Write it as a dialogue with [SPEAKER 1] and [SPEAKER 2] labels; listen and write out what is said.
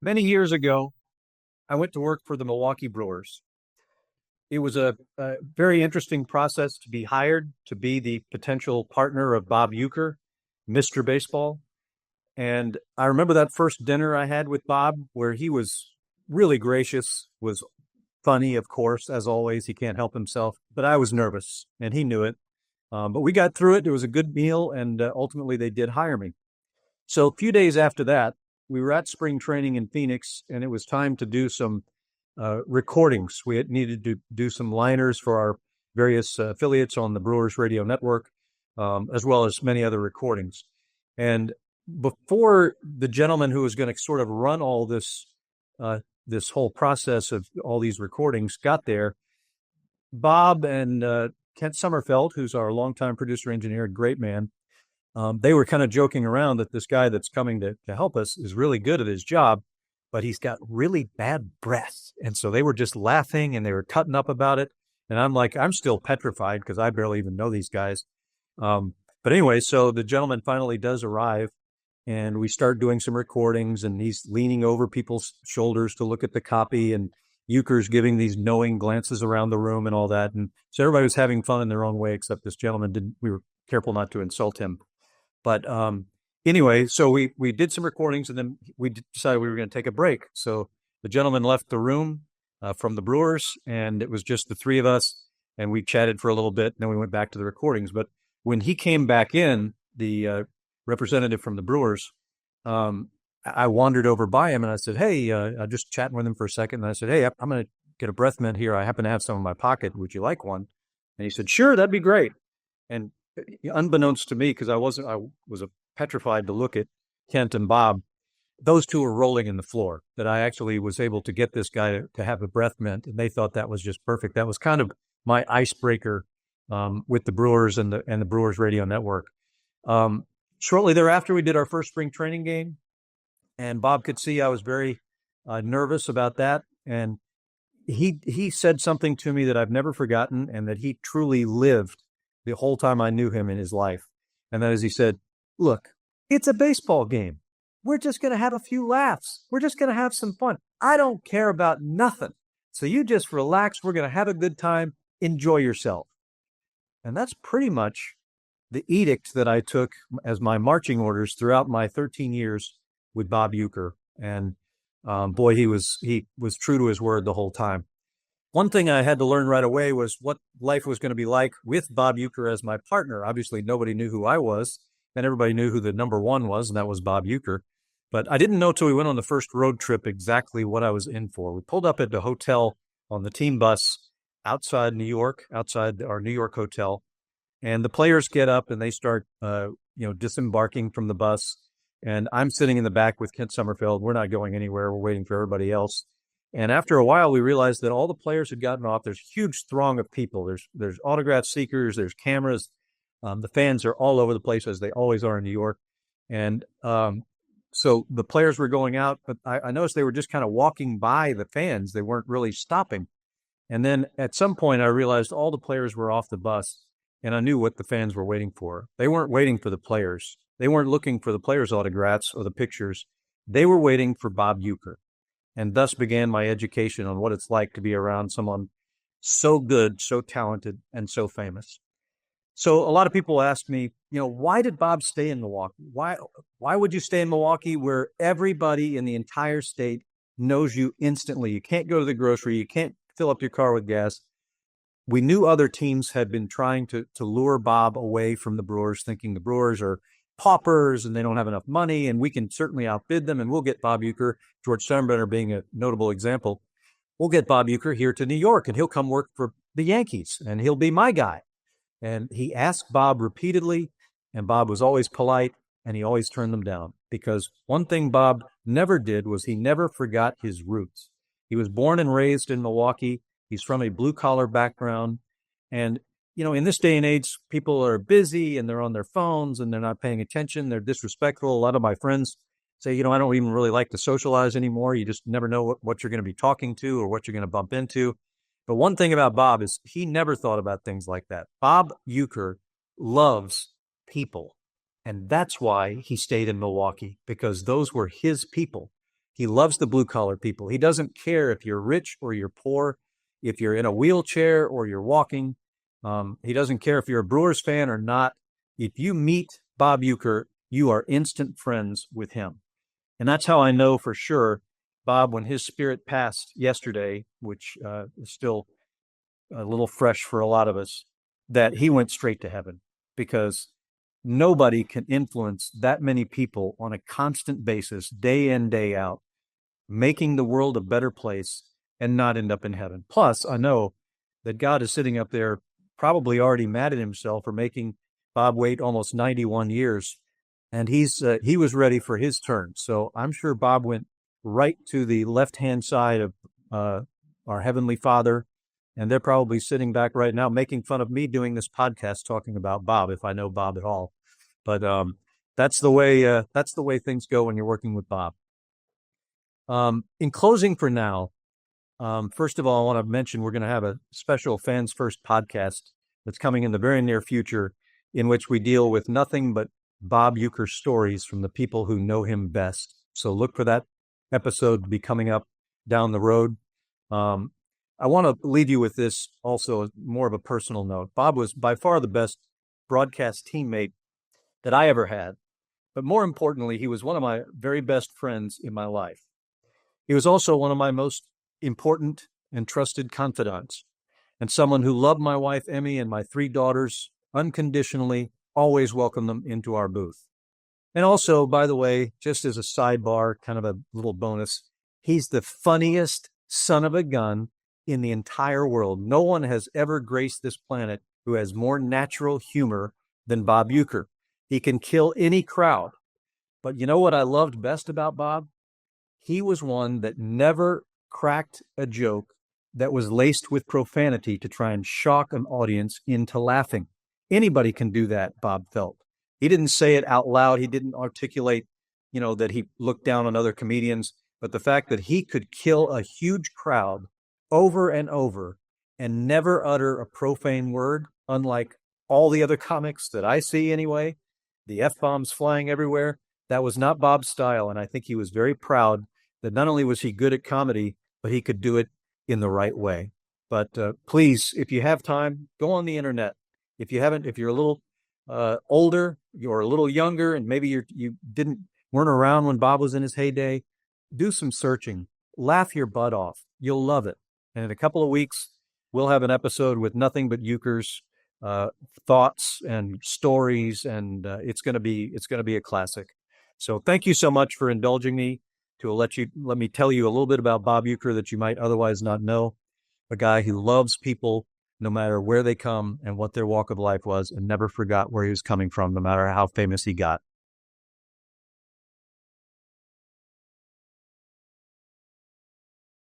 [SPEAKER 1] Many years ago, I went to work for the Milwaukee Brewers. It was a very interesting process to be hired to be the potential partner of Bob Uecker, Mr. Baseball. And I remember that first dinner I had with Bob, where he was really gracious, was funny, of course, as always. He can't help himself. But I was nervous, and he knew it. But we got through it. It was a good meal, and ultimately they did hire me. So a few days after that, we were at spring training in Phoenix, and it was time to do some recordings. We needed to do some liners for our various affiliates on the Brewers Radio Network, as well as many other recordings. And before the gentleman who was going to sort of run all this this whole process of all these recordings got there, Bob and Kent Sommerfeld, who's our longtime producer engineer, great man, they were kind of joking around that this guy that's coming to help us is really good at his job, but he's got really bad breath. And so they were just laughing and they were cutting up about it. And I'm like, I'm still petrified because I barely even know these guys. But anyway, so the gentleman finally does arrive and we start doing some recordings, and he's leaning over people's shoulders to look at the copy, and Euchre's giving these knowing glances around the room and all that. And so everybody was having fun in their own way, except this gentleman didn't. We were careful not to insult him. But anyway, so we did some recordings, and then we decided we were going to take a break. So the gentleman left the room from the Brewers, and it was just the three of us, and we chatted for a little bit, and then we went back to the recordings. But when he came back in, the representative from the Brewers, I wandered over by him, and I said, hey, I'm just chatting with him for a second, and I said, hey, I'm going to get a breath mint here. I happen to have some in my pocket. Would you like one? And he said, sure, that'd be great. And unbeknownst to me, because I was petrified to look at Kent and Bob, those two were rolling in the floor, that I actually was able to get this guy to have a breath mint, and they thought that was just perfect. That was kind of my icebreaker with the Brewers and the Brewers Radio Network. Shortly thereafter, we did our first spring training game, and Bob could see I was very nervous about that. And he said something to me that I've never forgotten, and that he truly lived the whole time I knew him in his life. And that is, he said, look, it's a baseball game. We're just going to have a few laughs. We're just going to have some fun. I don't care about nothing. So you just relax. We're going to have a good time. Enjoy yourself. And that's pretty much the edict that I took as my marching orders throughout my 13 years with Bob Uecker. And boy, he was true to his word the whole time. One thing I had to learn right away was what life was going to be like with Bob Uecker as my partner. Obviously, nobody knew who I was, and everybody knew who the number one was, and that was Bob Uecker. But I didn't know till we went on the first road trip exactly what I was in for. We pulled up at the hotel on the team bus outside New York, outside our New York hotel, and the players get up and they start, disembarking from the bus. And I'm sitting in the back with Kent Sommerfeld. We're not going anywhere. We're waiting for everybody else. And after a while, we realized that all the players had gotten off. There's a huge throng of people. There's autograph seekers. There's cameras. The fans are all over the place, as they always are in New York. And so the players were going out, but I noticed they were just kind of walking by the fans. They weren't really stopping. And then at some point, I realized all the players were off the bus, and I knew what the fans were waiting for. They weren't waiting for the players. They weren't looking for the players' autographs or the pictures. They were waiting for Bob Uecker. And thus began my education on what it's like to be around someone so good, so talented, and so famous. So a lot of people ask me, why did Bob stay in Milwaukee? Why would you stay in Milwaukee where everybody in the entire state knows you instantly? You can't go to the grocery. You can't fill up your car with gas. We knew other teams had been trying to lure Bob away from the Brewers, thinking the Brewers are paupers and they don't have enough money, and we can certainly outbid them, and we'll get Bob Uecker, George Steinbrenner being a notable example. We'll get Bob Uecker here to New York, and he'll come work for the Yankees, and he'll be my guy. And he asked Bob repeatedly, and Bob was always polite, and he always turned them down, because one thing Bob never did was he never forgot his roots. He was born and raised in Milwaukee. He's from a blue-collar background, and in this day and age, people are busy and they're on their phones and they're not paying attention. They're disrespectful. A lot of my friends say, I don't even really like to socialize anymore. You just never know what you're going to be talking to or what you're going to bump into. But one thing about Bob is he never thought about things like that. Bob Uecker loves people. And that's why he stayed in Milwaukee, because those were his people. He loves the blue collar people. He doesn't care if you're rich or you're poor, if you're in a wheelchair or you're walking. He doesn't care if you're a Brewers fan or not. If you meet Bob Uecker, you are instant friends with him. And that's how I know for sure, Bob, when his spirit passed yesterday, which is still a little fresh for a lot of us, that he went straight to heaven, because nobody can influence that many people on a constant basis, day in, day out, making the world a better place and not end up in heaven. Plus, I know that God is sitting up there probably already mad at himself for making Bob wait almost 91 years. And he was ready for his turn. So I'm sure Bob went right to the left-hand side of our Heavenly Father. And they're probably sitting back right now making fun of me doing this podcast talking about Bob, if I know Bob at all. But that's the way things go when you're working with Bob. In closing for now, first of all, I want to mention we're going to have a special Fans First podcast that's coming in the very near future, in which we deal with nothing but Bob Uecker stories from the people who know him best. So look for that episode to be coming up down the road. I want to leave you with this also, more of a personal note. Bob was by far the best broadcast teammate that I ever had. But more importantly, he was one of my very best friends in my life. He was also one of my most important and trusted confidants, and someone who loved my wife, Emmy, and my 3 daughters unconditionally, always welcomed them into our booth. And also, by the way, just as a sidebar, kind of a little bonus, he's the funniest son of a gun in the entire world. No one has ever graced this planet who has more natural humor than Bob Uecker. He can kill any crowd. But you know what I loved best about Bob? He was one that never cracked a joke that was laced with profanity to try and shock an audience into laughing. Anybody can do that, Bob felt. He didn't say it out loud. He didn't articulate, that he looked down on other comedians. But the fact that he could kill a huge crowd over and over and never utter a profane word, unlike all the other comics that I see anyway, the F-bombs flying everywhere, that was not Bob's style. And I think he was very proud that not only was he good at comedy, but he could do it in the right way. But please, if you have time, go on the internet. If you haven't, if you're a little older, you're a little younger, and maybe you weren't around when Bob was in his heyday, do some searching. Laugh your butt off. You'll love it. And in a couple of weeks, we'll have an episode with nothing but Uecker's thoughts and stories, and it's going to be a classic. So thank you so much for indulging me to let me tell you a little bit about Bob Uecker that you might otherwise not know. A guy who loves people no matter where they come and what their walk of life was, and never forgot where he was coming from, no matter how famous he got.